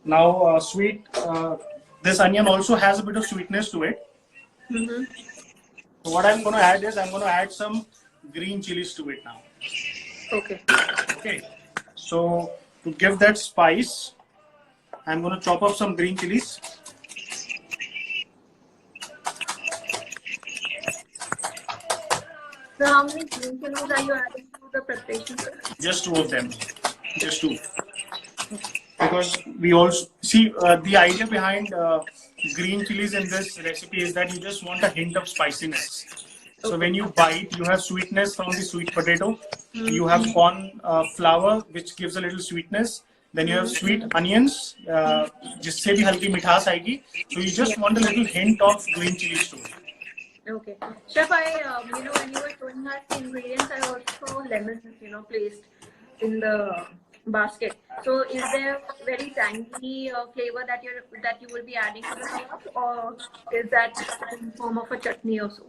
Now, sweet. This onion also has a bit of sweetness to it. Mm-hmm. So what I'm going to add is I'm going to add some green chilies to it now. Okay. Okay. So to give that spice, I'm going to chop up some green chilies. So how many green chilies are you adding to the preparation? Just two of them. Just two. Because we also see the idea behind green chilies in this recipe is that you just want a hint of spiciness. So when you bite, you have sweetness from the sweet potato. You have corn flour, which gives a little sweetness. Then you have sweet onions, जिससे भी हल्की मिठास आएगी. So you just want a little hint of green chilies to it. Okay, Chef, when you were showing us the ingredients, I also lemon, placed in the basket. So, is there very tangy flavor that you will be adding to the sauce, or is that in form of a chutney or so?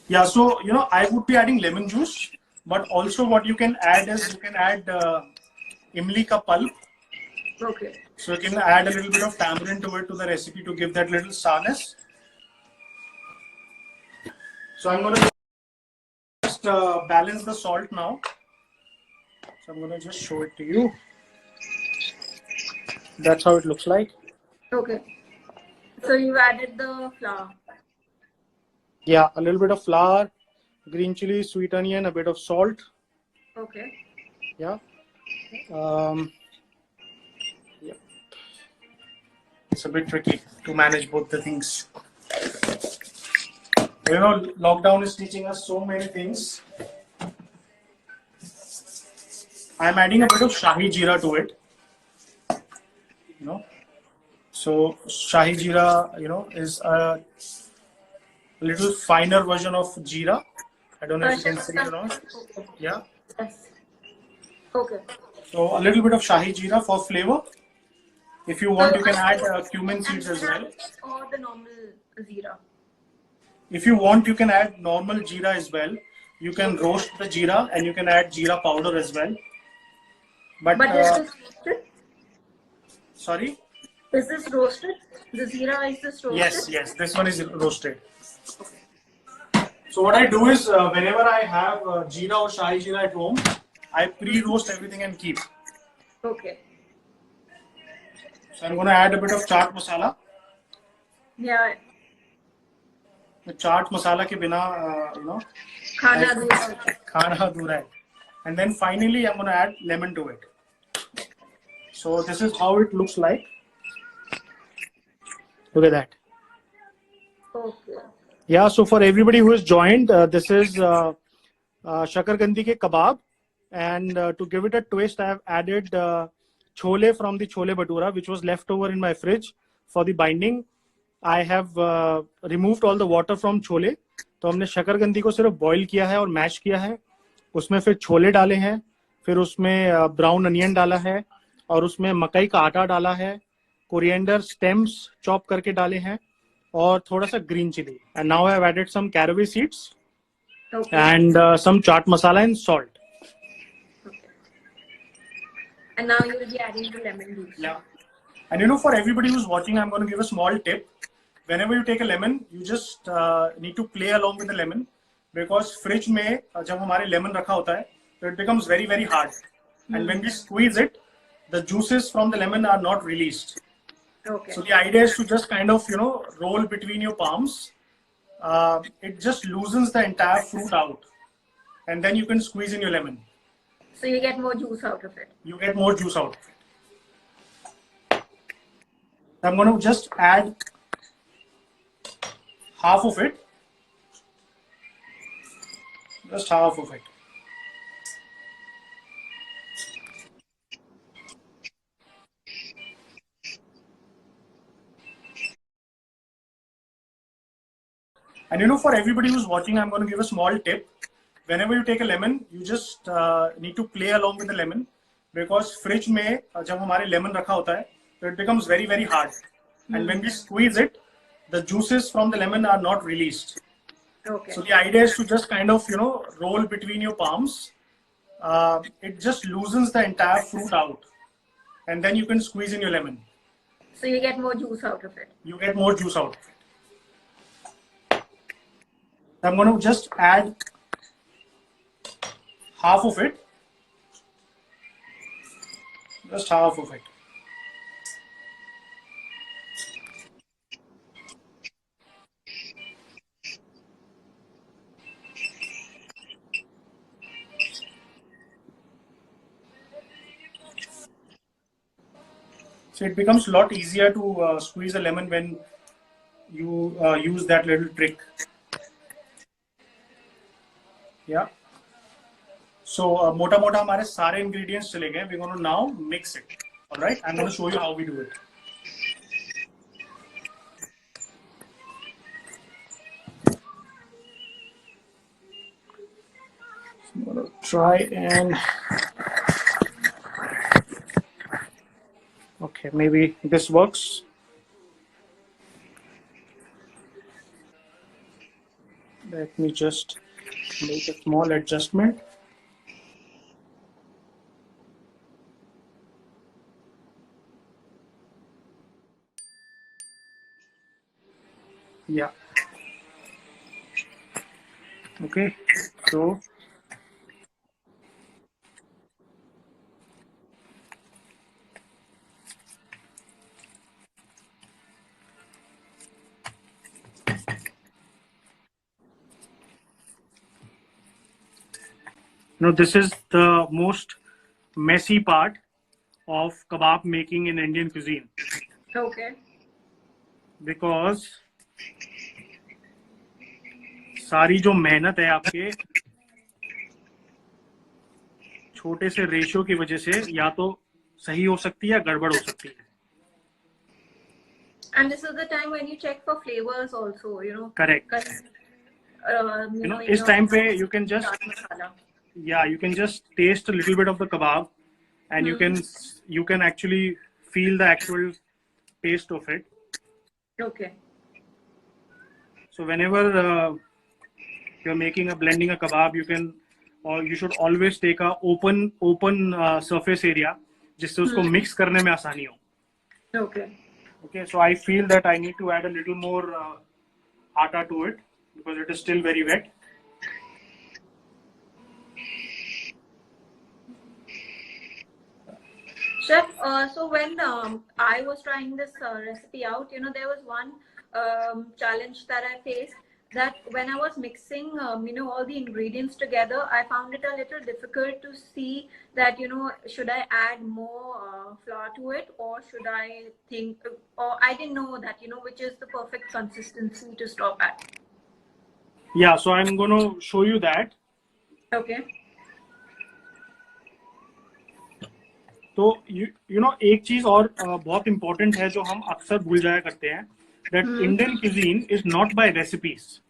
Yeah, so I would be adding lemon juice, but also what you can add is you can add imli ka pulp. Okay. So you can add a little bit of tamarind to it to the recipe to give that little sourness. So I'm going to just balance the salt now. So I'm going to just show it to you. That's how it looks like. Okay. So you added the flour. Yeah, a little bit of flour, green chili, sweet onion, a bit of salt. Okay. Yeah. Yeah. It's a bit tricky to manage both the things. Lockdown is teaching us so many things. I'm adding a bit of Shahi Jeera to it. So Shahi Jeera, is a little finer version of Jeera. I don't know if you can see it or not. Yeah. Yes. Okay. So a little bit of Shahi Jeera for flavor. If you want, you can add cumin seeds as well. Or the normal Jeera. If you want, you can add normal Jeera as well. You can roast the Jeera and you can add Jeera powder as well. But is this roasted? Sorry? Is this roasted? The Jeera is this roasted? Yes, this one is roasted. So what I do is whenever I have Jeera or Shahi Jeera at home, I pre-roast everything and keep. Okay. So I'm going to add a bit of chaat masala. Yeah. The chaat masala ke bina, Khana adhura. Khana adhura hai. And then finally I'm going to add lemon to it. So this is how it looks like. Look at that. Okay. Yeah, so for everybody who has joined, this is Shakarkandi ke kebab. And to give it a twist, I have added chole from the chole bhatura, which was left over in my fridge for the binding. I have removed all the water from chole. तो हमने शकरकंदी को सिर्फ boil किया है और mash किया है. उसमें फिर छोले डाले हैं, फिर उसमें ब्राउन अनियन डाला है और उसमें मकई का आटा डाला है, कोरिएंडर स्टेम्स चॉप करके डाले हैं और थोड़ा सा green chilli. And now I have added some caraway seeds and some chaat masala and salt. And now you will be adding the lemon juice. Yeah. And for everybody who's watching, I'm going to give a small tip. Whenever you take a lemon, you just need to play along with the lemon, because fridge में जब हमारे lemon रखा होता है, so it becomes very very hard. And when we squeeze it, the juices from the lemon are not released. Okay. So the idea is to just kind of roll between your palms. It just loosens the entire fruit out, and then you can squeeze in your lemon. So you get more juice out of it. You get more juice out of it. I'm going to just add half of it. Just half of it. And for everybody who's watching, I'm going to give a small tip. Whenever you take a lemon, you just need to play along with the lemon, because fridge में जब हमारे lemon रखा होता है, so it becomes very very hard. And when we squeeze it, the juices from the lemon are not released. Okay. So the idea is to just kind of roll between your palms. It just loosens the entire fruit out, and then you can squeeze in your lemon. So you get more juice out of it. You get more juice out. I'm going to just add half of it. Just half of it. So it becomes a lot easier to squeeze a lemon when you use that little trick. Yeah. So मोटा मोटा हमारे सारे ingredients चले गए. We're going to now mix it. All right. I'm going to show you how we do it. I'm going to try and. Okay, maybe this works. Let me just make a small adjustment. Yeah. Okay, so this is the most messy part of kebab making in Indian cuisine. Okay. Because सारी जो मेहनत है आपके छोटे से ratio की वजह से या तो सही हो सकती है या गड़बड़ हो सकती है. And this is the time when you check for flavors also, you know. Correct. You know, इस time पे you can just chaat masala. yeah, you can just taste a little bit of the kebab, and you can actually feel the actual taste of it. Okay. So whenever you're blending a kebab, you should always take a open surface area जिससे उसको mix करने में आसानी हो. Okay. Okay, so I feel that I need to add a little more atta to it because it is still very wet. Chef, so when I was trying this recipe out, you know, there was one challenge that I faced, that when I was mixing, you know, all the ingredients together, I found it a little difficult to see that, you know, should I add more flour to it, or should I think, or I didn't know that, you know, which is the perfect consistency to stop at. Yeah, so I'm going to show you that. Okay. तो you know एक चीज और बहुत important है जो हम अक्सर भूल जाया करते हैं, that Indian cuisine is not by recipes.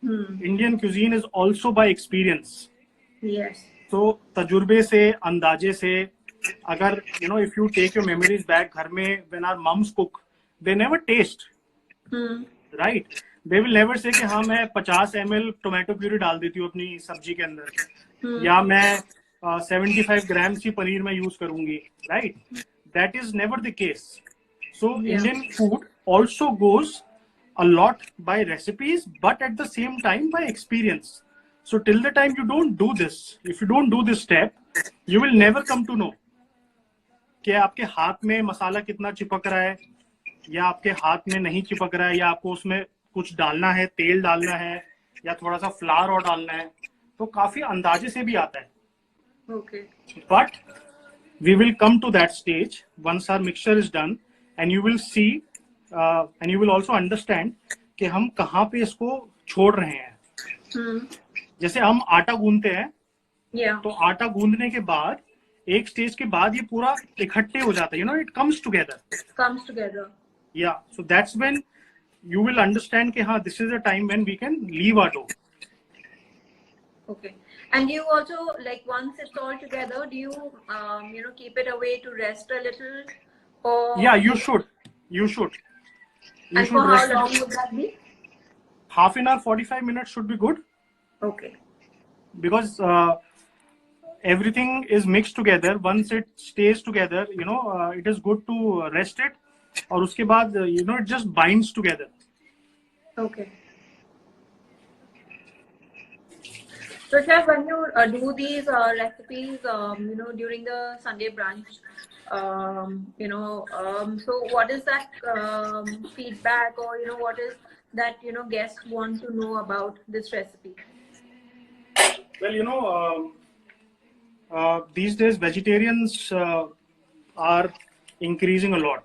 Indian cuisine is also by experience. Yes. तो तजुर्बे से, अंदाजे से, अगर you know if you take your memories back, घर में when our moms cook, they never taste. Right? They will never say कि हाँ मैं 50 ml टोमेटो प्यूरी डाल देती हूँ अपनी सब्जी के अंदर, या मैं 75 grams की पनीर में यूज करूंगी. Right? That is never the case. So Indian food also goes a lot by recipes, but at the same time by experience. So till the time you don't do this, if you don't do this step, you will never come to know कि आपके हाथ में मसाला कितना चिपक रहा है या आपके हाथ में नहीं चिपक रहा है, या आपको उसमें कुछ डालना है, तेल डालना है या थोड़ा सा फ्लावर और डालना है. तो काफी अंदाजे से भी आता है. Okay. But we will come to that stage once our mixture is done, and you will see and you will also understand कि हम कहाँ पे इसको छोड़ रहे हैं. जैसे हम आटा गूंदते हैं, तो आटा गूंदने के बाद एक स्टेज के बाद ये पूरा इकट्ठे हो जाता है. You know, it comes together. Comes together. Yeah, so that's when you will understand कि हाँ, this is a time when we can leave our dough. Okay. And you also, like, once it's all together, do you, you know, keep it away to rest a little? Or Yeah, you should. You should. And for how long would that be? Half an hour, 45 minutes should be good. Okay. Because everything is mixed together. Once it stays together, you know, it is good to rest it और उसके बाद it just binds together. Okay. So, chef, when you do these recipes, during the Sunday brunch, so what is that feedback, or what is that guests want to know about this recipe? Well, these days vegetarians are increasing a lot.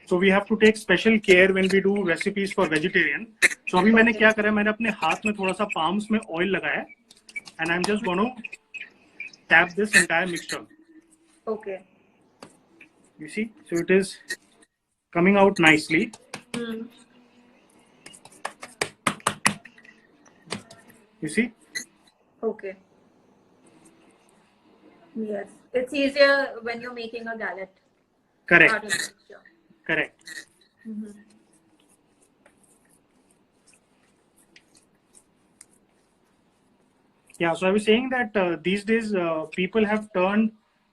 So we have to take special care when we do recipes for vegetarian. So अभी मैंने क्या करा है, मैंने अपने हाथ में थोड़ा सा palms में oil लगाया, and I'm just going to tap this entire mixture. Okay. You see, so it is coming out nicely. You see? Okay. Yes, it's easier when you're making a galette. Correct. Out of the mixture. Correct. Yeah, so I was saying that these days people have turned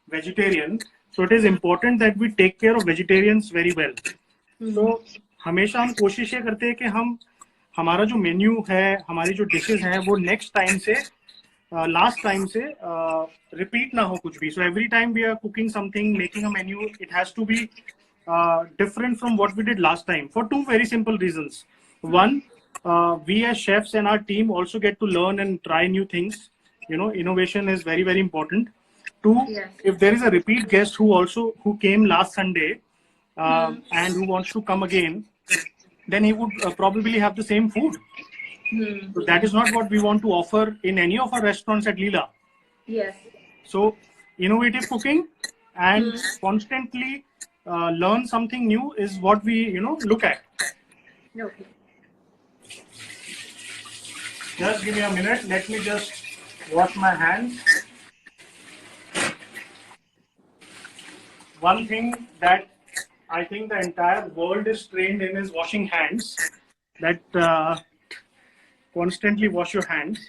vegetarian, so it is important that we take care of vegetarians very well. So हमेशा हम कोशिश ये करते हैं कि हम हमारा जो मेन्यू है, हमारी जो डिशेस हैं, वो नेक्स्ट टाइम से लास्ट टाइम से रिपीट ना हो कुछ भी. So every time we are cooking something, making a menu, it has to be different from what we did last time for two very simple reasons. One, we as chefs and our team also get to learn and try new things. Innovation is very, very important. Two, Yes. if there is a repeat guest who came last Sunday and who wants to come again, then he would probably have the same food. So that is not what we want to offer in any of our restaurants at Leela. Yes. So innovative cooking and constantly learn something new is what we look at. Okay. Just give me a minute. Let me just wash my hands. One thing that I think the entire world is trained in is washing hands. That constantly wash your hands.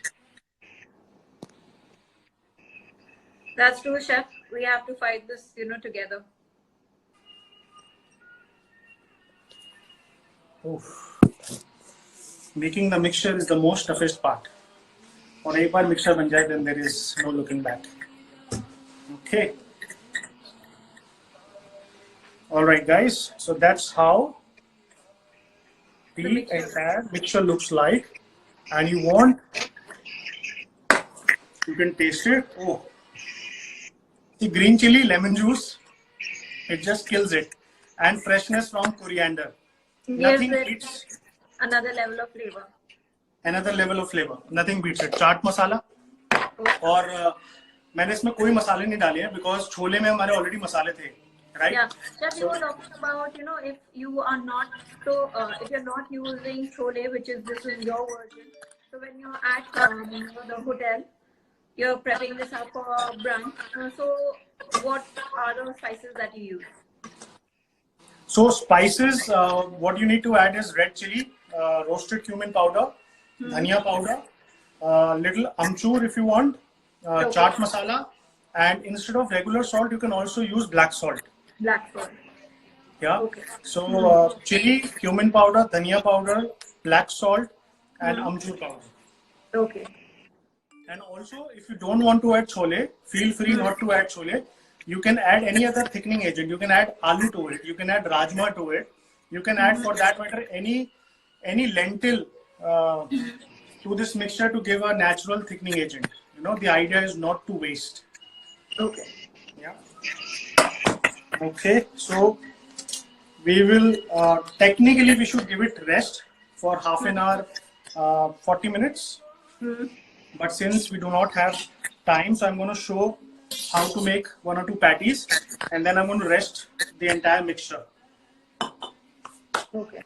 That's true, chef. We have to fight this, together. Oof. Making the mixture is the most toughest part. और एक बार mixture बन जाए, then there is no looking back. Okay. All right, guys. So that's how the entire mixture looks like. And you can taste it. Oh, the green chili, lemon juice, it just kills it. And freshness from coriander. Nothing beats another level of flavor. Another level of flavor. Nothing beats it. Chaat masala. और मैंने इसमें कोई मसाले नहीं डाले हैं because chole में हमारे already मसाले थे. Right? Yeah. Chef, you were talking about, if you are not, so if you're not using chole, this is your version. So when you're at the hotel, you're prepping this up for brunch. So what are the spices that you use? So spices, what you need to add is red chili, roasted cumin powder, dhania powder, little amchur if you want, chaat masala, and instead of regular salt, you can also use black salt. Black salt. Yeah. Okay. So chili, cumin powder, dhania powder, black salt, and amchur powder. Okay. And also, if you don't want to add chole, feel free not to add chole. You can add any other thickening agent. You can add aloo to it. You can add rajma to it. You can add, for that matter, any lentil to this mixture to give a natural thickening agent. The idea is not to waste. Okay. Yeah. Okay. So we will technically we should give it rest for half an hour, 40 minutes. But since we do not have time, so I'm going to show how to make 1 or 2 patties, and then I'm going to rest the entire mixture. Okay.